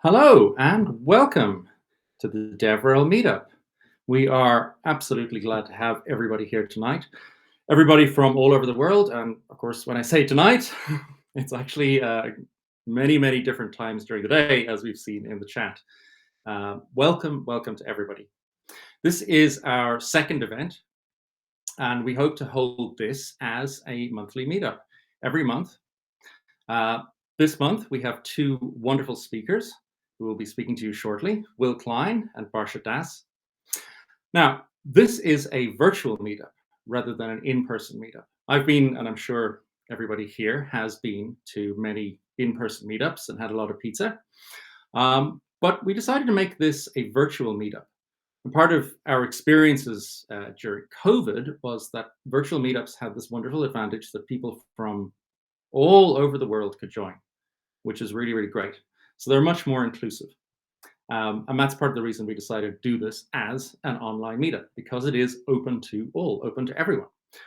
Hello and welcome to the DevRel Meetup. We are absolutely glad to have everybody here tonight. Everybody from all over the world, and of course, when I say tonight, it's actually many different times during the day, as we've seen in the chat. Welcome to everybody. This is our second event, and we hope to hold this as a monthly meetup every month. This month, we have two wonderful speakers who will be speaking to you shortly, Will Klein and Barsha Das. Now, this is a virtual meetup rather than an in-person meetup. I've been, and I'm sure everybody here has been to many in-person meetups and had a lot of pizza. But we decided to make this a virtual meetup. And part of our experiences during COVID was that virtual meetups had this wonderful advantage that people from all over the world could join, which is really great. So they're much more inclusive. And that's part of the reason we decided to do this as an online meetup, because it is open to all, open to everyone.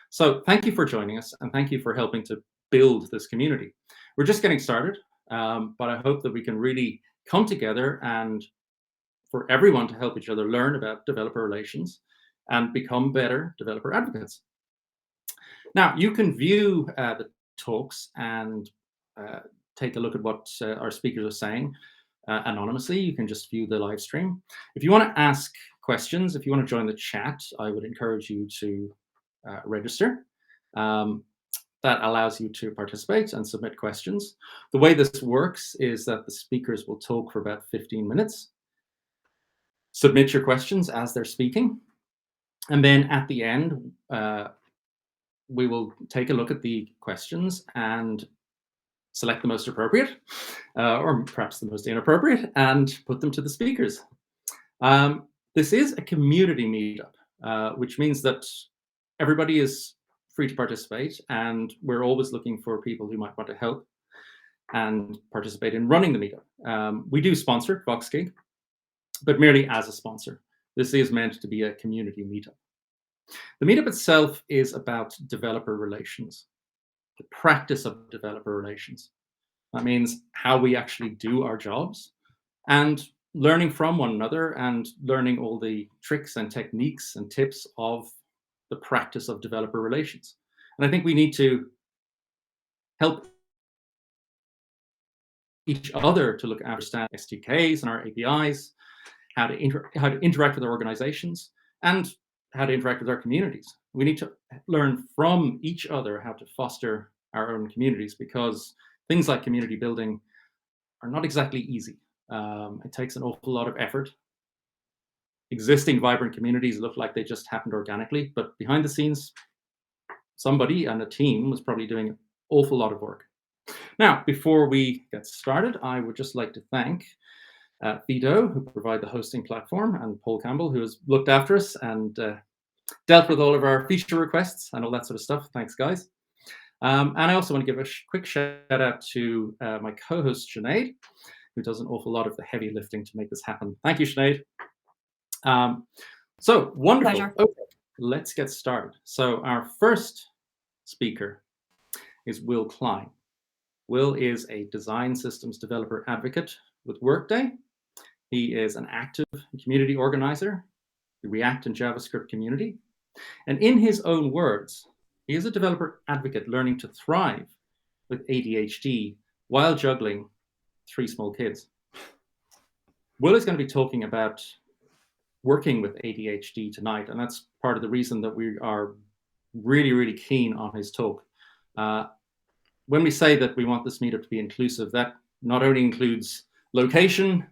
So thank you for joining us, and thank you for helping to build this community. We're just getting started, but I hope that we can really come together and for everyone to help each other learn about developer relations and become better developer advocates. Now, you can view the talks and take a look at what our speakers are saying anonymously. You can just view the live stream. If you want to ask questions, if you want to join the chat, I would encourage you to register. That allows you to participate and submit questions. The way this works is that the speakers will talk for about 15 minutes. Submit your questions as they're speaking. And then at the end, we will take a look at the questions and select the most appropriate, or perhaps the most inappropriate, and put them to the speakers. This is a community meetup, which means that everybody is free to participate, and we're always looking for people who might want to help and participate in running the meetup. We do sponsor VoxGig, but merely as a sponsor. This is meant to be a community meetup. The meetup itself is about developer relations, the practice of developer relations. That means how we actually do our jobs and learning from one another and learning all the tricks and techniques and tips of the practice of developer relations. And I think we need to help each other to understand SDKs and our APIs, how to interact with our organizations, and how to interact with our communities. We need to learn from each other how to foster our own communities, because things like community building are not exactly easy. It takes an awful lot of effort. Existing vibrant communities look like they just happened organically, but behind the scenes, somebody and a team was probably doing an awful lot of work. Now, before we get started, I would just like to thank Fido, who provide the hosting platform, and Paul Campbell, who has looked after us and dealt with all of our feature requests and all that sort of stuff. Thanks, guys. And I also want to give a quick shout out to my co-host, Sinead, who does an awful lot of the heavy lifting to make this happen. Thank you, Sinead. So wonderful. Pleasure. Okay, let's get started. So our first speaker is Will Klein. Will is a design systems developer advocate with Workday. He is an active community organizer, the React and JavaScript community. And in his own words, he is a developer advocate learning to thrive with ADHD while juggling 3 small kids. Will is going to be talking about working with ADHD tonight, and that's part of the reason that we are really keen on his talk. When we say that we want this meetup to be inclusive, that not only includes location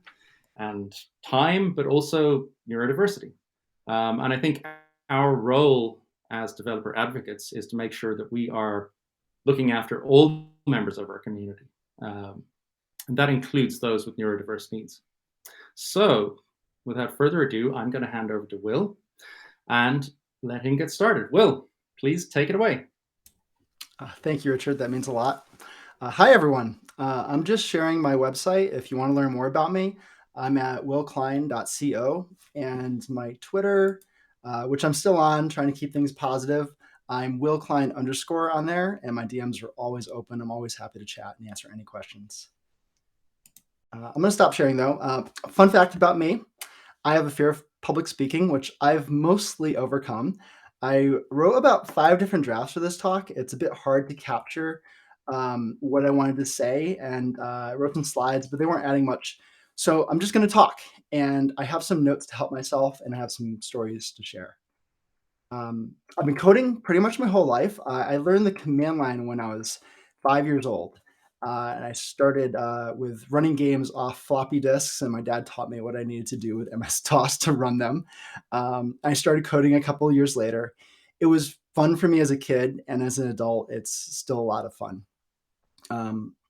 and time, but also neurodiversity. And I think our role as developer advocates is to make sure that we are looking after all members of our community. And that includes those with neurodiverse needs. So without further ado, I'm going to hand over to Will and let him get started. Will, please take it away. Thank you, Richard. That means a lot. Hi, everyone. I'm just sharing my website. If you want to learn more about me, I'm at willklein.co, and my Twitter, which I'm still on, trying to keep things positive. I'm willklein_ on there, and my DMs are always open. I'm always happy to chat and answer any questions. I'm going to stop sharing though. Fun fact about me: I have a fear of public speaking, which I've mostly overcome. I wrote about 5 different drafts for this talk. It's a bit hard to capture what I wanted to say, and I wrote some slides, but they weren't adding much. So I'm just going to talk, and I have some notes to help myself, and I have some stories to share. I've been coding pretty much my whole life. I learned the command line when I was 5 years old. And I started with running games off floppy disks, and my dad taught me what I needed to do with MS-DOS to run them. I started coding a couple of years later. It was fun for me as a kid, and as an adult, it's still a lot of fun.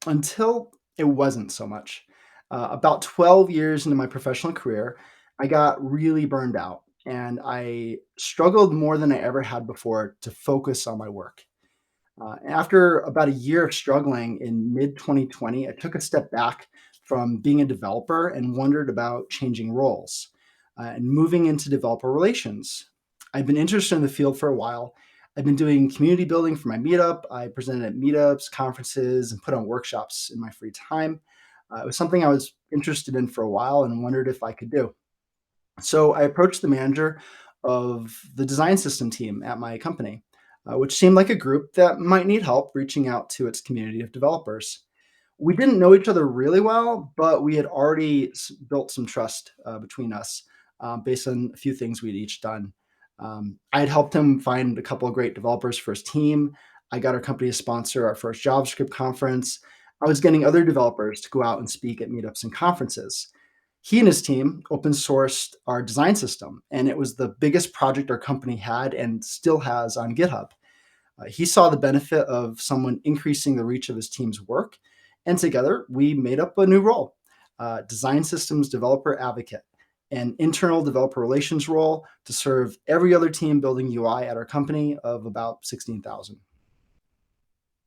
Until it wasn't so much. About 12 years into my professional career, I got really burned out, and I struggled more than I ever had before to focus on my work. After about a year of struggling in mid 2020, I took a step back from being a developer and wondered about changing roles and moving into developer relations. I've been interested in the field for a while. I've been doing community building for my meetup. I presented at meetups, conferences, and put on workshops in my free time. It was something I was interested in for a while and wondered if I could do. So I approached the manager of the design system team at my company, which seemed like a group that might need help reaching out to its community of developers. We didn't know each other really well, but we had already built some trust between us based on a few things we'd each done. I had helped him find a couple of great developers for his team. I got our company to sponsor our first JavaScript conference. I was getting other developers to go out and speak at meetups and conferences. He and his team open sourced our design system, and it was the biggest project our company had and still has on GitHub. He saw the benefit of someone increasing the reach of his team's work, and together we made up a new role, design systems developer advocate, an internal developer relations role to serve every other team building UI at our company of about 16,000.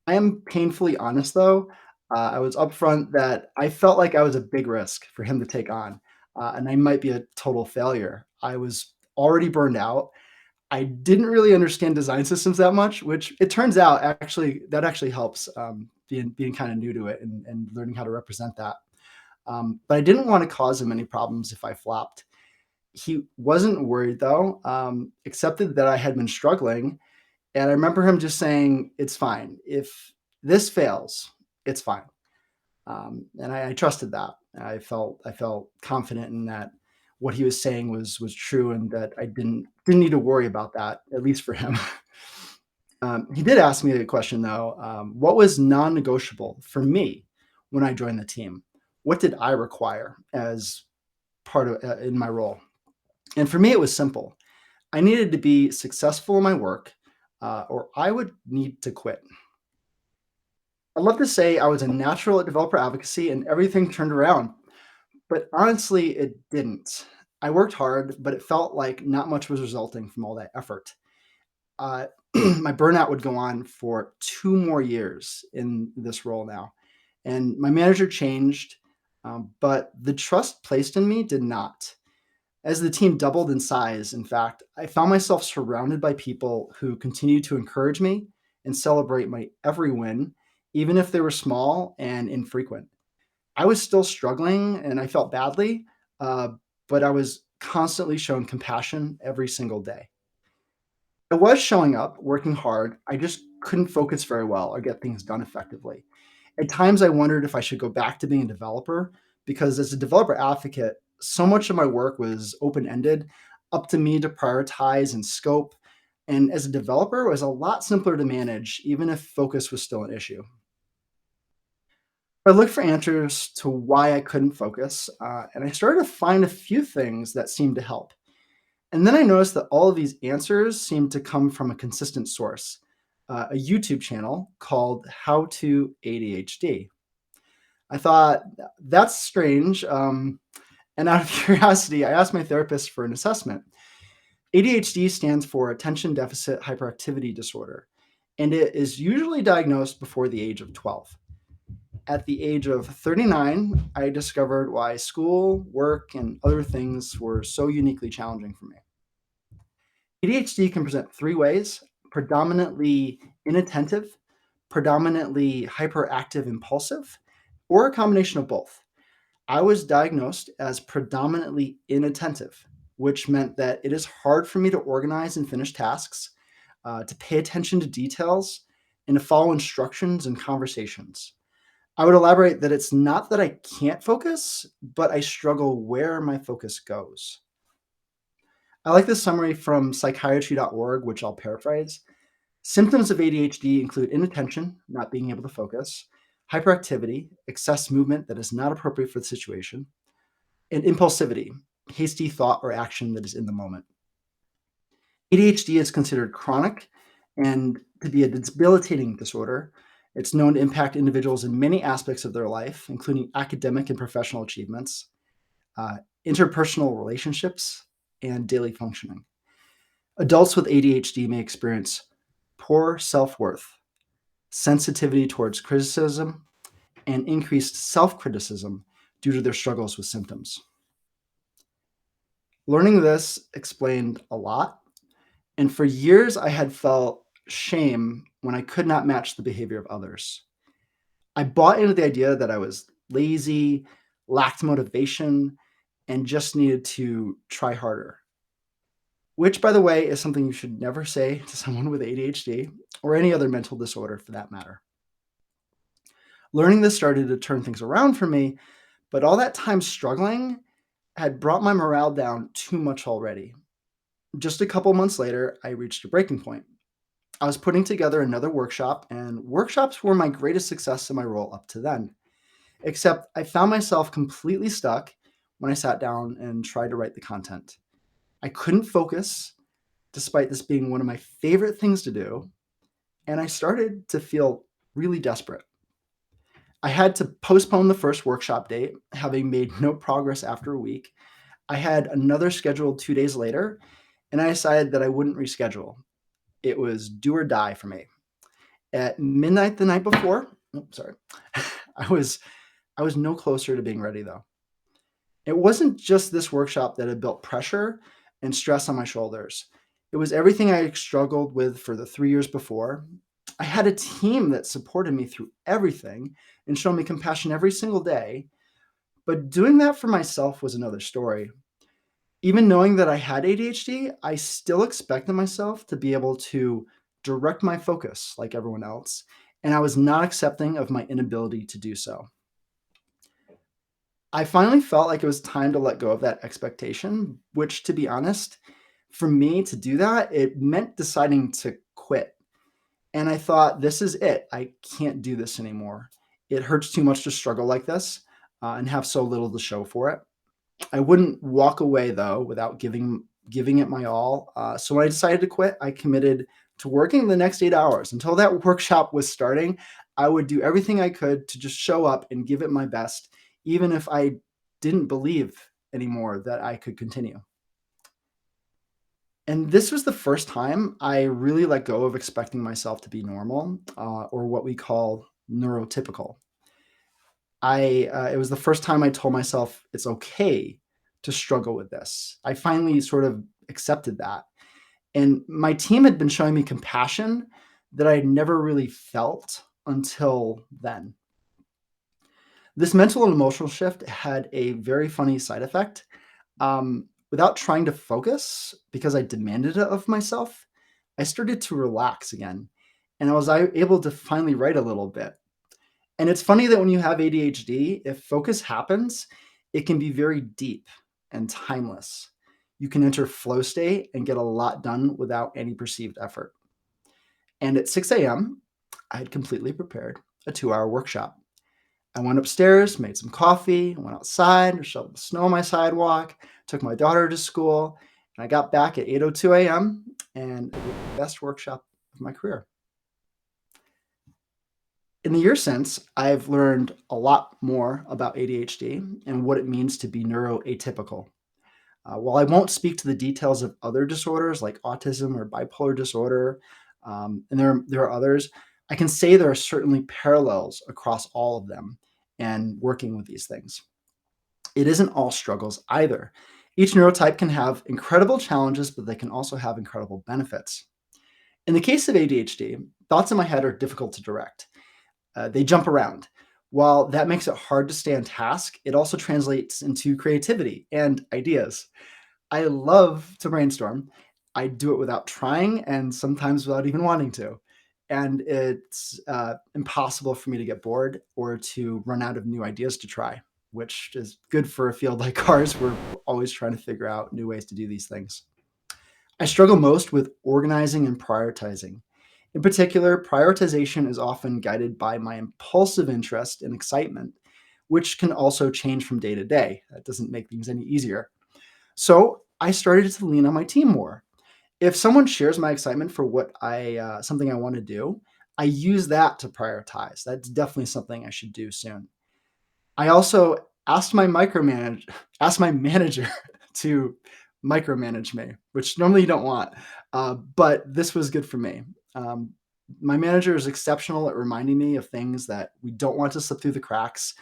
I am painfully honest though. I was upfront that I felt like I was a big risk for him to take on, and I might be a total failure. I was already burned out. I didn't really understand design systems that much, which it turns out actually helps being kind of new to it and learning how to represent that. But I didn't want to cause him any problems if I flopped. He wasn't worried though, accepted that I had been struggling, and I remember him just saying, "It's fine. If this fails, it's fine." And I trusted that. I felt confident in that what he was saying was true, and that I didn't need to worry about that, at least for him. He did ask me a question though. What was non-negotiable for me when I joined the team? What did I require as part of in my role? And for me, it was simple. I needed to be successful in my work, or I would need to quit. I'd love to say I was a natural at developer advocacy and everything turned around, but honestly, it didn't. I worked hard, but it felt like not much was resulting from all that effort. Uh, my burnout would go on for 2 more years in this role now. And my manager changed, but the trust placed in me did not. As the team doubled in size, in fact, I found myself surrounded by people who continued to encourage me and celebrate my every win, even if they were small and infrequent. I was still struggling and I felt badly, uh, but I was constantly shown compassion every single day. I was showing up, working hard. I just couldn't focus very well or get things done effectively. At times, I wondered if I should go back to being a developer because, as a developer advocate, so much of my work was open ended, up to me to prioritize and scope. And as a developer, it was a lot simpler to manage, even if focus was still an issue. I looked for answers to why I couldn't focus, and I started to find a few things that seemed to help. And then I noticed that all of these answers seemed to come from a consistent source, a YouTube channel called How to ADHD. I thought, that's strange. And out of curiosity, I asked my therapist for an assessment. ADHD stands for Attention Deficit Hyperactivity Disorder, and it is usually diagnosed before the age of 12. At the age of 39, I discovered why school, work, and other things were so uniquely challenging for me. ADHD can present 3 ways: predominantly inattentive, predominantly hyperactive impulsive, or a combination of both. I was diagnosed as predominantly inattentive, which meant that it is hard for me to organize and finish tasks, to pay attention to details, and to follow instructions and conversations. I would elaborate that it's not that I can't focus, but I struggle where my focus goes. I like this summary from psychiatry.org, which I'll paraphrase. Symptoms of ADHD include inattention, not being able to focus, hyperactivity, excess movement that is not appropriate for the situation, and impulsivity, hasty thought or action that is in the moment. ADHD is considered chronic and to be a debilitating disorder. It's known to impact individuals in many aspects of their life, including academic and professional achievements, uh, interpersonal relationships, and daily functioning. Adults with ADHD may experience poor self worth, sensitivity towards criticism, and increased self criticism due to their struggles with symptoms. Learning this explained a lot. And for years, I had felt shame when I could not match the behavior of others. I bought into the idea that I was lazy, lacked motivation, and just needed to try harder, which, by the way, is something you should never say to someone with ADHD or any other mental disorder for that matter. Learning this started to turn things around for me, but all that time struggling had brought my morale down too much already. Just a couple months later, I reached a breaking point. I was putting together another workshop, and workshops were my greatest success in my role up to then. Except I found myself completely stuck when I sat down and tried to write the content. I couldn't focus, despite this being one of my favorite things to do, and I started to feel really desperate. I had to postpone the first workshop date, having made no progress after a week. I had another scheduled 2 days later, and I decided that I wouldn't reschedule. It was do or die for me. At midnight the night before, sorry, I was I was no closer to being ready though. It wasn't just this workshop that had built pressure and stress on my shoulders. It was everything I struggled with for the 3 years before. I had a team that supported me through everything and showed me compassion every single day. But doing that for myself was another story. Even knowing that I had ADHD, I still expected myself to be able to direct my focus like everyone else, and I was not accepting of my inability to do so. I finally felt like it was time to let go of that expectation, which, to be honest, for me to do that, it meant deciding to quit. And I thought, this is it. I can't do this anymore. It hurts too much to struggle like this and have so little to show for it. I wouldn't walk away though without giving it my all. So when I decided to quit, I committed to working the next 8 hours until that workshop was starting. I would do everything I could to just show up and give it my best, even if I didn't believe anymore that I could continue. And this was the first time I really let go of expecting myself to be normal, or what we call neurotypical. It was the first time I told myself it's okay to struggle with this. I finally sort of accepted that. And my team had been showing me compassion that I had never really felt until then. This mental and emotional shift had a very funny side effect. Without trying to focus, because I demanded it of myself, I started to relax again. And I was able to finally write a little bit. And it's funny that when you have ADHD, if focus happens, it can be very deep and timeless. You can enter flow state and get a lot done without any perceived effort. And at 6 a.m., I had completely prepared a 2 hour workshop. I went upstairs, made some coffee, went outside, shoveled the snow on my sidewalk, took my daughter to school, and I got back at 8:02 a.m. and it was the best workshop of my career. In the years since, I've learned a lot more about ADHD and what it means to be neuroatypical. While I won't speak to the details of other disorders like autism or bipolar disorder, and there are others, I can say there are certainly parallels across all of them and working with these things. It isn't all struggles either. Each neurotype can have incredible challenges, but they can also have incredible benefits. In the case of ADHD, thoughts in my head are difficult to direct. They jump around. While that makes it hard to stay on task, it also translates into creativity and ideas. I love to brainstorm. I do it without trying and sometimes without even wanting to. And it's impossible for me to get bored or to run out of new ideas to try, which is good for a field like ours. We're always trying to figure out new ways to do these things. I struggle most with organizing and prioritizing. In particular, prioritization is often guided by my impulsive interest and excitement, which can also change from day to day. That doesn't make things any easier. So I started to lean on my team more. If someone shares my excitement for what something I want to do, I use that to prioritize. That's definitely something I should do soon. I also asked my manager to micromanage me, which normally you don't want, but this was good for me. Um, my manager is exceptional at reminding me of things that we don't want to slip through the cracks.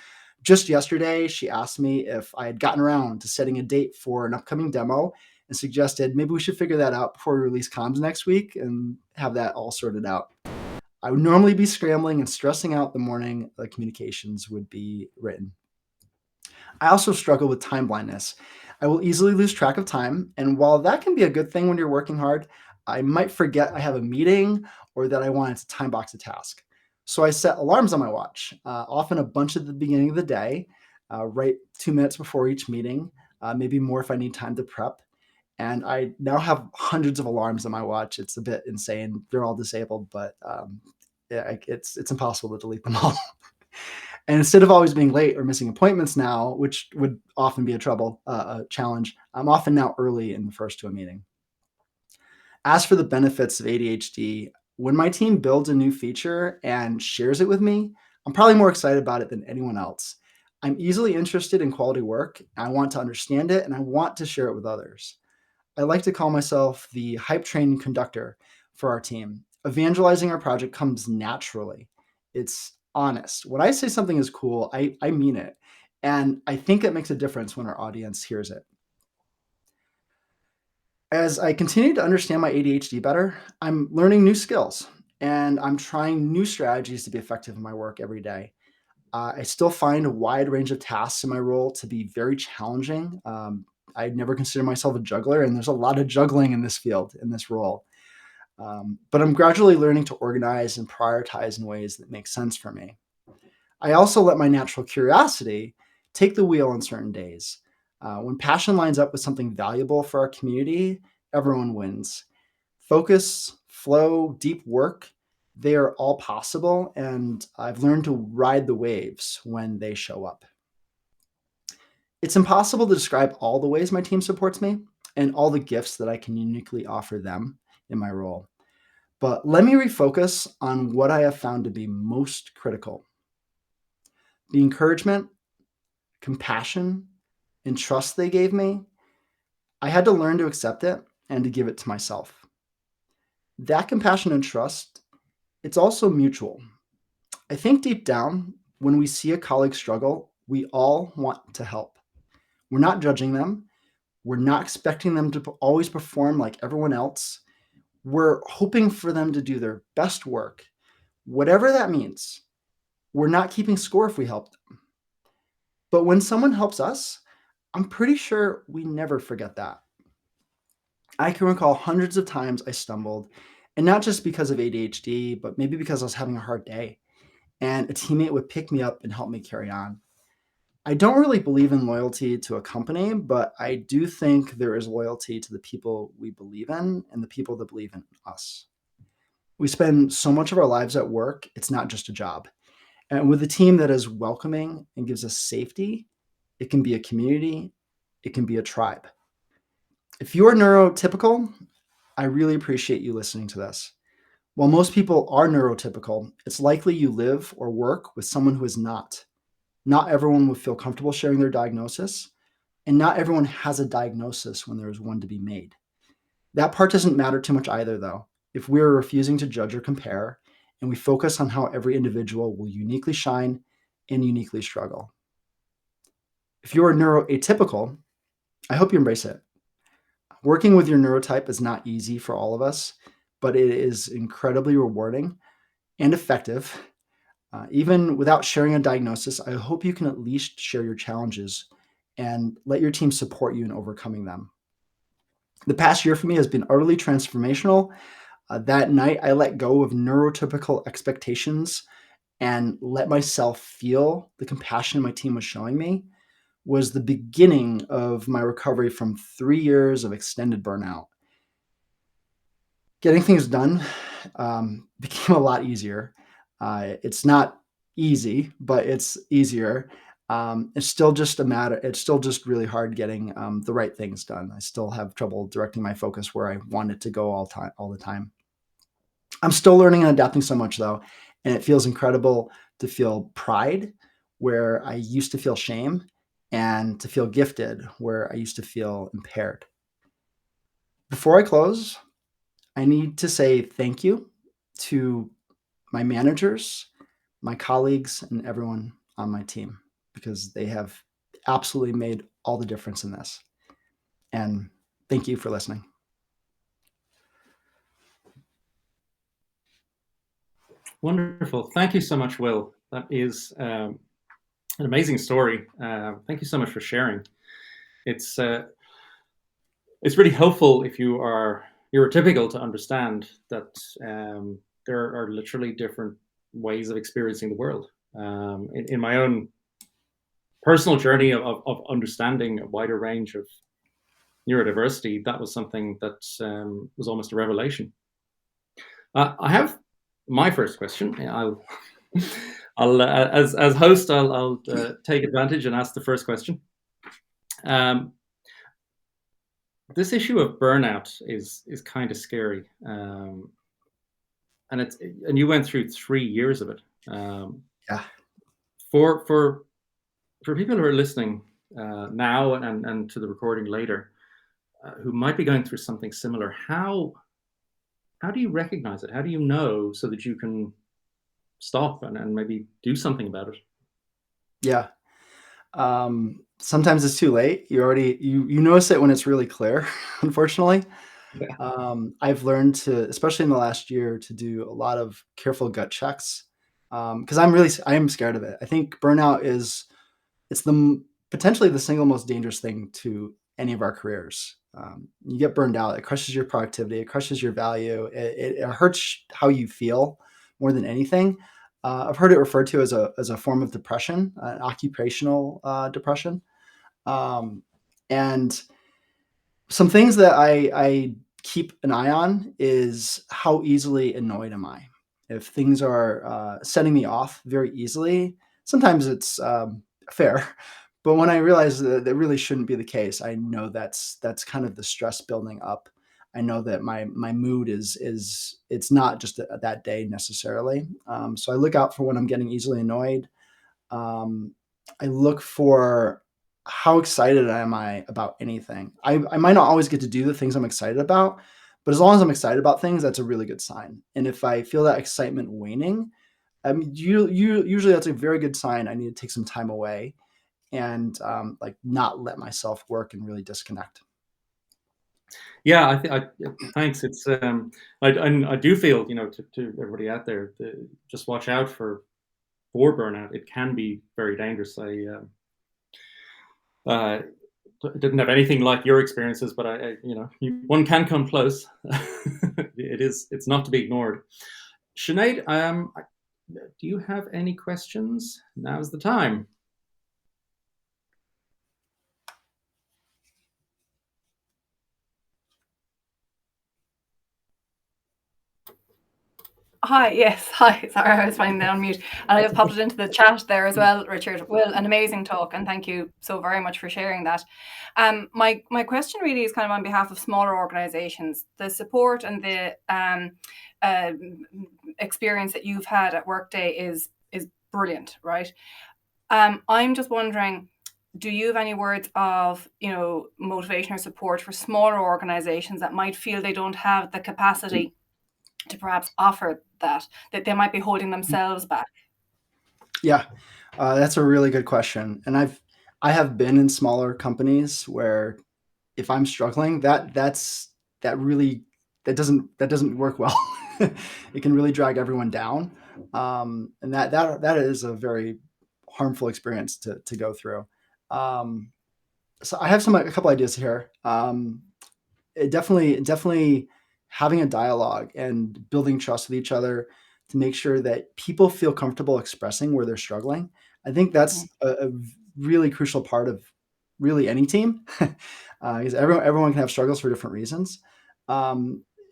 Just yesterday, she asked me if I had gotten around to setting a date for an upcoming demo and suggested maybe we should figure that out before we release comms next week and have that all sorted out. I would normally be scrambling and stressing out the morning the communications would be written. I also struggle with time blindness. I will easily lose track of time, and while that can be a good thing when you're working hard, I might forget I have a meeting or that I wanted to time box a task. So I set alarms on my watch, often a bunch at the beginning of the day, right 2 minutes before each meeting, maybe more if I need time to prep. And I now have hundreds of alarms on my watch. It's a bit insane. They're all disabled, but yeah, it's impossible to delete them all. And instead of always being late or missing appointments now, which would often be a challenge, I'm often now early in the first to a meeting. As for the benefits of ADHD, when my team builds a new feature and shares it with me, I'm probably more excited about it than anyone else. I'm easily interested in quality work. I want to understand it and I want to share it with others. I like to call myself the hype train conductor for our team. Evangelizing our project comes naturally. It's honest. When I say something is cool, I mean it. And I think it makes a difference when our audience hears it. As I continue to understand my ADHD better, I'm learning new skills and I'm trying new strategies to be effective in my work every day. I still find a wide range of tasks in my role to be very challenging. I never consider myself a juggler, and there's a lot of juggling in this field, in this role. But I'm gradually learning to organize and prioritize in ways that make sense for me. I also let my natural curiosity take the wheel on certain days. When passion lines up with something valuable for our community, everyone wins. Focus, flow, deep work, they are all possible, and I've learned to ride the waves when they show up. It's impossible to describe all the ways my team supports me and all the gifts that I can uniquely offer them in my role. But let me refocus on what I have found to be most critical: the encouragement, compassion, and trust they gave me. I had to learn to accept it and to give it to myself. That compassion and trust, it's also mutual. I think deep down, when we see a colleague struggle, we all want to help. We're not judging them. We're not expecting them to always perform like everyone else. We're hoping for them to do their best work, whatever that means. We're not keeping score if we help them. But when someone helps us, I'm pretty sure we never forget that. I can recall hundreds of times I stumbled, and not just because of ADHD, but maybe because I was having a hard day, and a teammate would pick me up and help me carry on. I don't really believe in loyalty to a company, but I do think there is loyalty to the people we believe in and the people that believe in us. We spend so much of our lives at work, it's not just a job. And with a team that is welcoming and gives us safety, it can be a community, it can be a tribe. If you are neurotypical, I really appreciate you listening to this. While most people are neurotypical, it's likely you live or work with someone who is not. Not everyone would feel comfortable sharing their diagnosis, and not everyone has a diagnosis when there is one to be made. That part doesn't matter too much either, though, if we're refusing to judge or compare, and we focus on how every individual will uniquely shine and uniquely struggle. If you are neuroatypical, I hope you embrace it. Working with your neurotype is not easy for all of us, but it is incredibly rewarding and effective. Even without sharing a diagnosis, I hope you can at least share your challenges and let your team support you in overcoming them. The past year for me has been utterly transformational. That night, I let go of neurotypical expectations and let myself feel the compassion my team was showing me was the beginning of my recovery from 3 years of extended burnout. Getting things done became a lot easier. It's not easy, but it's easier. It's still just a matter. It's still just really hard getting the right things done. I still have trouble directing my focus where I want it to go all the time. I'm still learning and adapting so much though, and it feels incredible to feel pride where I used to feel shame, and to feel gifted where I used to feel impaired. Before I close, I need to say thank you to my managers, my colleagues, and everyone on my team because they have absolutely made all the difference in this. And thank you for listening. Wonderful. Thank you so much, Will. That is an amazing story. Thank you so much for sharing. It's really helpful if you are neurotypical to understand that there are literally different ways of experiencing the world. In my own personal journey of understanding a wider range of neurodiversity, that was something that was almost a revelation. I have my first question. I'll as host, I'll take advantage and ask the first question. This issue of burnout is kind of scary, and you went through 3 years of it. Yeah. For people who are listening now and to the recording later, who might be going through something similar, how do you recognize it? How do you know so that you can stop and maybe do something about it? Yeah. Sometimes it's too late. You notice it when it's really clear, unfortunately. Yeah. I've learned to, especially in the last year, to do a lot of careful gut checks because I am scared of it. I think burnout it's potentially the single most dangerous thing to any of our careers. You get burned out, it crushes your productivity, it crushes your value, it hurts how you feel more than anything. I've heard it referred to as a form of depression, an occupational depression. And some things that I keep an eye on is how easily annoyed am I? If things are setting me off very easily, sometimes it's fair. But when I realize that that really shouldn't be the case, I know that's kind of the stress building up. I know that my mood is it's not just that day necessarily. So I look out for when I'm getting easily annoyed. Um, I look for how excited am I about anything. I might not always get to do the things I'm excited about, but as long as I'm excited about things, that's a really good sign. And if I feel that excitement waning, usually that's a very good sign. I need to take some time away and like not let myself work and really disconnect. Yeah, thanks. It's I do feel, to everybody out there, just watch out for burnout. It can be very dangerous. Uh, didn't have anything like your experiences, but one can come close. It's not to be ignored. Sinead, do you have any questions? Now's the time. Hi, yes, hi. Sorry, I was finding that on mute. And I just popped it into the chat there as well, Richard. Will, an amazing talk, and thank you so very much for sharing that. My question really is kind of on behalf of smaller organizations. The support and the experience that you've had at Workday is brilliant, right? I'm just wondering, do you have any words of, motivation or support for smaller organizations that might feel they don't have the capacity to perhaps offer that they might be holding themselves back? Yeah, that's a really good question. And I have been in smaller companies where if I'm struggling, that doesn't work well. It can really drag everyone down. And that is a very harmful experience to go through. So I have a couple ideas here. It definitely having a dialogue and building trust with each other to make sure that people feel comfortable expressing where they're struggling. I think that's a really crucial part of really any team, because everyone can have struggles for different reasons.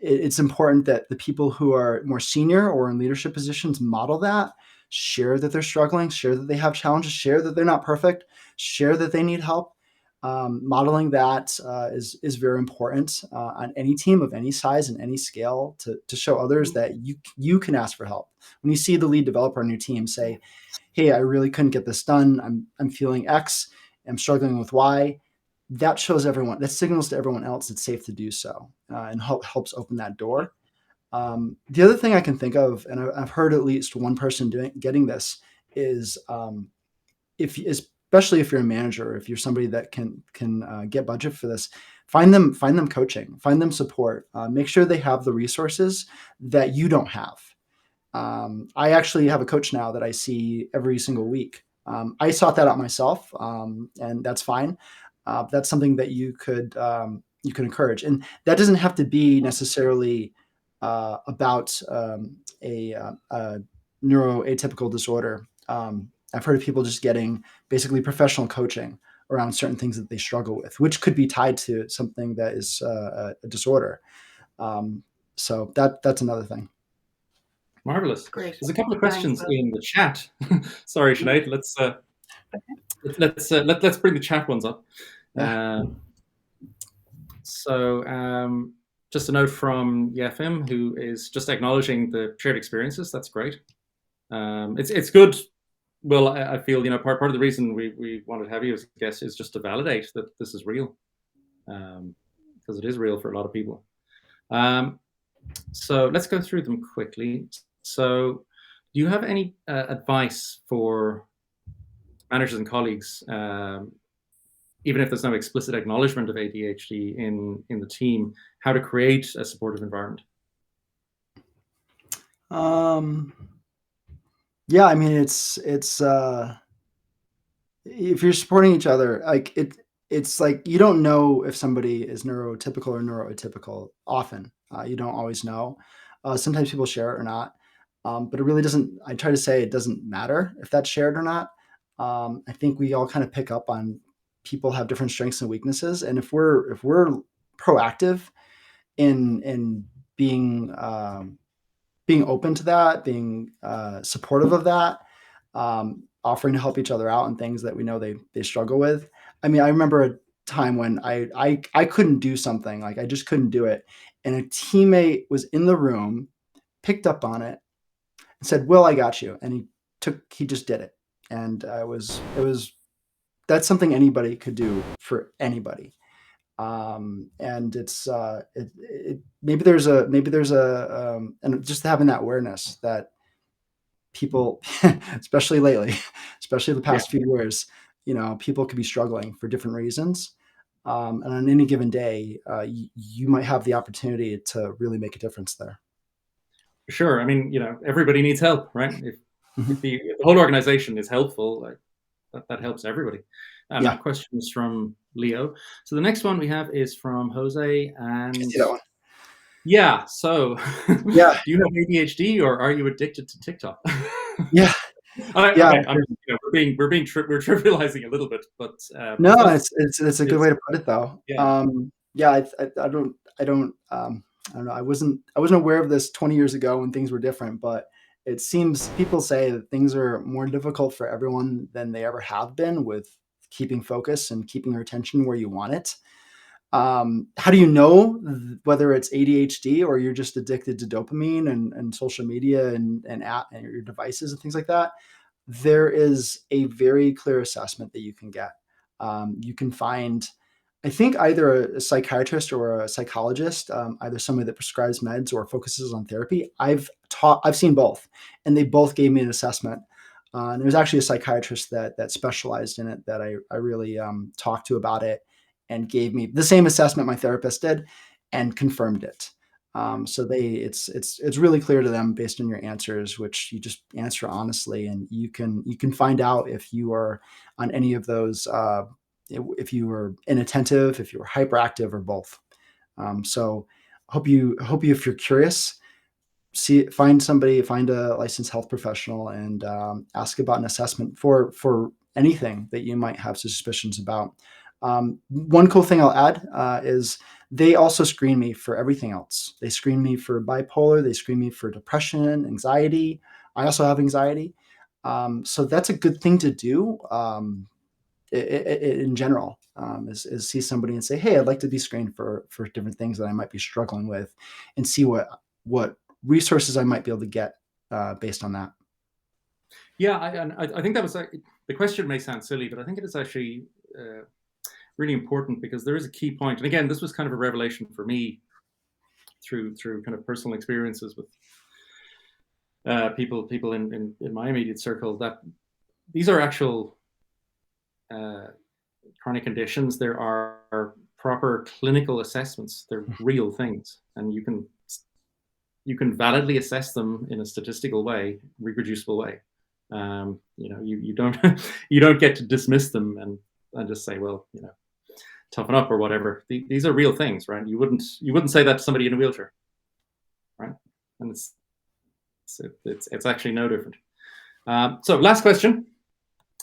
It's important that the people who are more senior or in leadership positions model that, share that they're struggling, share that they have challenges, share that they're not perfect, share that they need help. Modeling that is very important on any team of any size and any scale to show others that you can ask for help. When you see the lead developer on your team say, "Hey, I really couldn't get this done. I'm feeling X. I'm struggling with Y," that shows everyone. That signals to everyone else it's safe to do so, and helps open that door. The other thing I can think of, and I've heard at least one person getting this, is especially if you're a manager, if you're somebody that can get budget for this, find them coaching, find them support, make sure they have the resources that you don't have. I actually have a coach now that I see every single week. I sought that out myself, and that's fine. That's something that you could encourage, and that doesn't have to be necessarily about a neuroatypical disorder. I've heard of people just getting basically professional coaching around certain things that they struggle with, which could be tied to something that is a disorder. So that's another thing. Marvelous. Great. There's a couple of Thanks, questions Will. in the chat. Sorry, Sinead. Let's bring the chat ones up. Yeah. Just a note from Yefim, who is just acknowledging the shared experiences. That's great. It's good. Well, I feel, part of the reason we wanted to have you as a guest is just to validate that this is real, because it is real for a lot of people. So let's go through them quickly. So do you have any advice for managers and colleagues, even if there's no explicit acknowledgement of ADHD in the team, how to create a supportive environment? Yeah, I mean, it's if you're supporting each other, like it's like you don't know if somebody is neurotypical or neuroatypical often. You don't always know. Sometimes people share it or not, but it really doesn't. I try to say it doesn't matter if that's shared or not. I think we all kind of pick up on people have different strengths and weaknesses, and if we're proactive in being open to that, being supportive of that, offering to help each other out in things that we know they struggle with. I mean, I remember a time when I couldn't do something, like I just couldn't do it, and a teammate was in the room, picked up on it, and said, "Will, I got you," and he just did it, and it was that's something anybody could do for anybody. And it's maybe there's a and just having that awareness that people, especially lately, especially the past few years, people could be struggling for different reasons. And on any given day, you might have the opportunity to really make a difference there. Sure. I mean, everybody needs help, right? If the whole organization is helpful, like that helps everybody. That question is from Leo. So the next one we have is from Jose, and I see that one. Yeah. So, Yeah. do you have ADHD or are you addicted to TikTok? Yeah. Okay, we're trivializing a little bit, but no, it's a good way to put it, though. Yeah. I don't know. I wasn't aware of this 20 years ago when things were different, but it seems people say that things are more difficult for everyone than they ever have been with keeping focus and keeping your attention where you want it. How do you know whether it's ADHD or you're just addicted to dopamine and social media and app and your devices and things like that? There is a very clear assessment that you can get. You can find, I think, either a psychiatrist or a psychologist, either somebody that prescribes meds or focuses on therapy. I've seen both, and they both gave me an assessment. And there was actually a psychiatrist that specialized in it that I really talked to about it and gave me the same assessment my therapist did and confirmed it. So it's really clear to them based on your answers, which you just answer honestly, and you can find out if you are on any of those, if you were inattentive, if you were hyperactive, or both. So hope you if you're curious, find a licensed health professional, and ask about an assessment for anything that you might have suspicions about. One cool thing I'll add is they also screen me for everything else. They screen me for bipolar. They screen me for depression, anxiety. I also have anxiety. So that's a good thing to do in general, is see somebody and say, hey, I'd like to be screened for different things that I might be struggling with, and see what resources I might be able to get based on that. Yeah, I think that was the question may sound silly, but I think it is actually really important, because there is a key point. And again, this was kind of a revelation for me through kind of personal experiences with people in my immediate circle, that these are actual chronic conditions. There are proper clinical assessments. They're real things, and you can validly assess them in a statistical way, reproducible way. You don't you don't get to dismiss them and just say, well, toughen up or whatever. These are real things, right? You wouldn't say that to somebody in a wheelchair, right? And it's actually no different. So last question,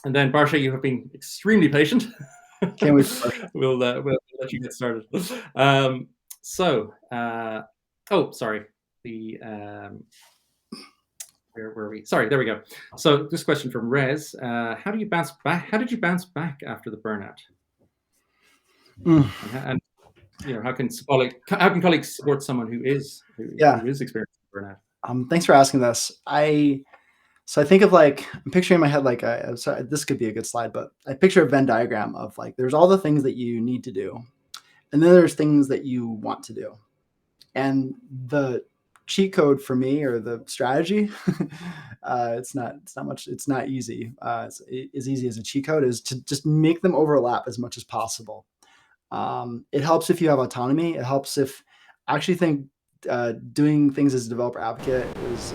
and then Barsha, you have been extremely patient. Can't wait. We'll let you get started. Oh, sorry. Where were we? Sorry, there we go. So this question from Rez: how did you bounce back after the burnout? And how can colleagues support someone who is experiencing burnout? Thanks for asking this. So I think of, I'm picturing in my head, this could be a good slide, but I picture a Venn diagram of there's all the things that you need to do, and then there's things that you want to do. And the cheat code for me, or the strategy, it's not easy. It's as easy as a cheat code is to just make them overlap as much as possible. It helps if you have autonomy. It helps if I actually think doing things as a developer advocate is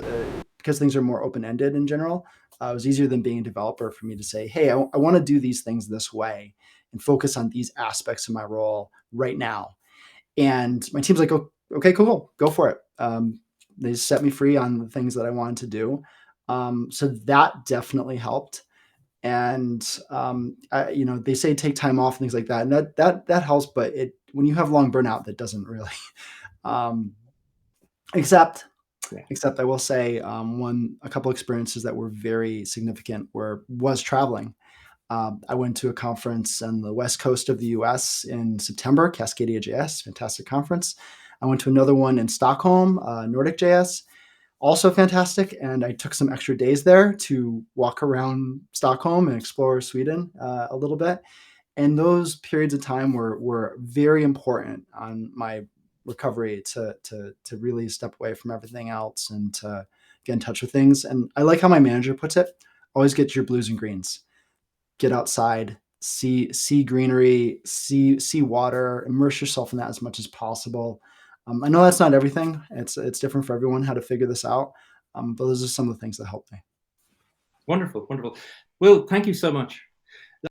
because things are more open-ended in general. It was easier than being a developer for me to say, hey, I want to do these things this way and focus on these aspects of my role right now. And my team's like, oh, okay, cool, go for it. They set me free on the things that I wanted to do. So that definitely helped. And they say take time off and things like that, and that helps. But when you have long burnout, that doesn't really. Except I will say a couple experiences that were very significant was traveling. I went to a conference on the west coast of the US in September, Cascadia JS, fantastic conference. I went to another one in Stockholm, Nordic JS, also fantastic. And I took some extra days there to walk around Stockholm and explore Sweden a little bit. And those periods of time were very important on my recovery to really step away from everything else and to get in touch with things. And I like how my manager puts it: always get your blues and greens. Get outside, see greenery, see water, immerse yourself in that as much as possible. I know that's not everything. It's different for everyone how to figure this out. But those are some of the things that helped me. Wonderful. Will, thank you so much